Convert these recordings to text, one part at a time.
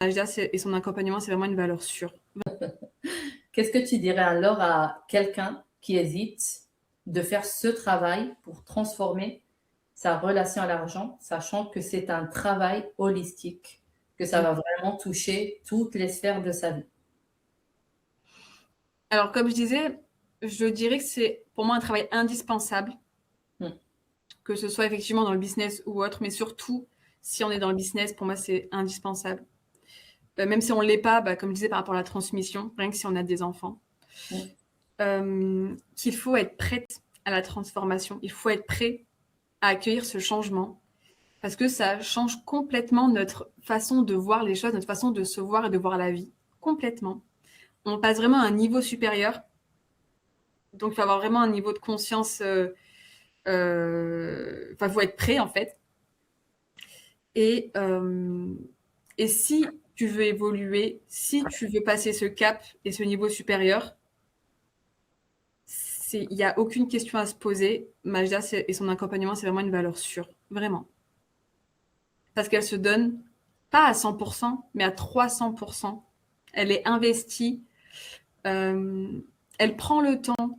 Majda et son accompagnement, c'est vraiment une valeur sûre. Qu'est-ce que tu dirais alors à quelqu'un qui hésite de faire ce travail pour transformer sa relation à l'argent, sachant que c'est un travail holistique, que ça va vraiment toucher toutes les sphères de sa vie? Alors, comme je disais, je dirais que c'est pour moi un travail indispensable, que ce soit effectivement dans le business ou autre, mais surtout si on est dans le business, pour moi, c'est indispensable. Même si on ne l'est pas, comme je disais par rapport à la transmission, rien que si on a des enfants, qu'il faut être prête à la transformation. Il faut être prêt à accueillir ce changement parce que ça change complètement notre façon de voir les choses, notre façon de se voir et de voir la vie. Complètement. On passe vraiment à un niveau supérieur. Donc, il faut avoir vraiment un niveau de conscience. Enfin, il faut être prêt, en fait. Et si tu veux évoluer, si tu veux passer ce cap et ce niveau supérieur, il n'y a aucune question à se poser. Majda et son accompagnement, c'est vraiment une valeur sûre. Vraiment. Parce qu'elle se donne pas à 100%, mais à 300%. Elle est investie. Elle prend le temps.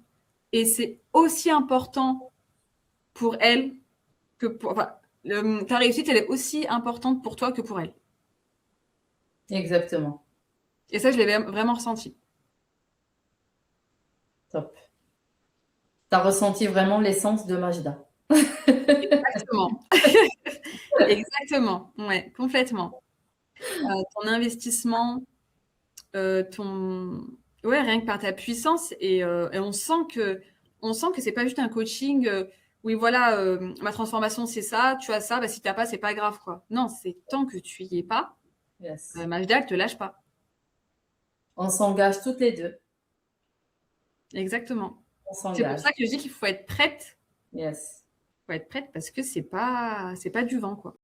Et c'est aussi important pour elle que pour... Enfin, ta réussite, elle est aussi importante pour toi que pour elle. Exactement. Et ça, je l'ai vraiment ressenti. Top. Tu as ressenti vraiment l'essence de Majda. Exactement. Exactement. Ouais, complètement. Ton investissement, ton... Ouais, rien que par ta puissance. Et on sent que c'est pas juste un coaching. Oui, voilà, ma transformation, c'est ça, tu as ça, si tu n'as pas, c'est pas grave, quoi. Non, c'est tant que tu y es pas, Yes. Majda, elle te lâche pas. On s'engage toutes les deux. Exactement. On C'est pour s'engage. ça que je dis qu'il faut être prête. Yes. Il faut être prête parce que c'est pas du vent, quoi.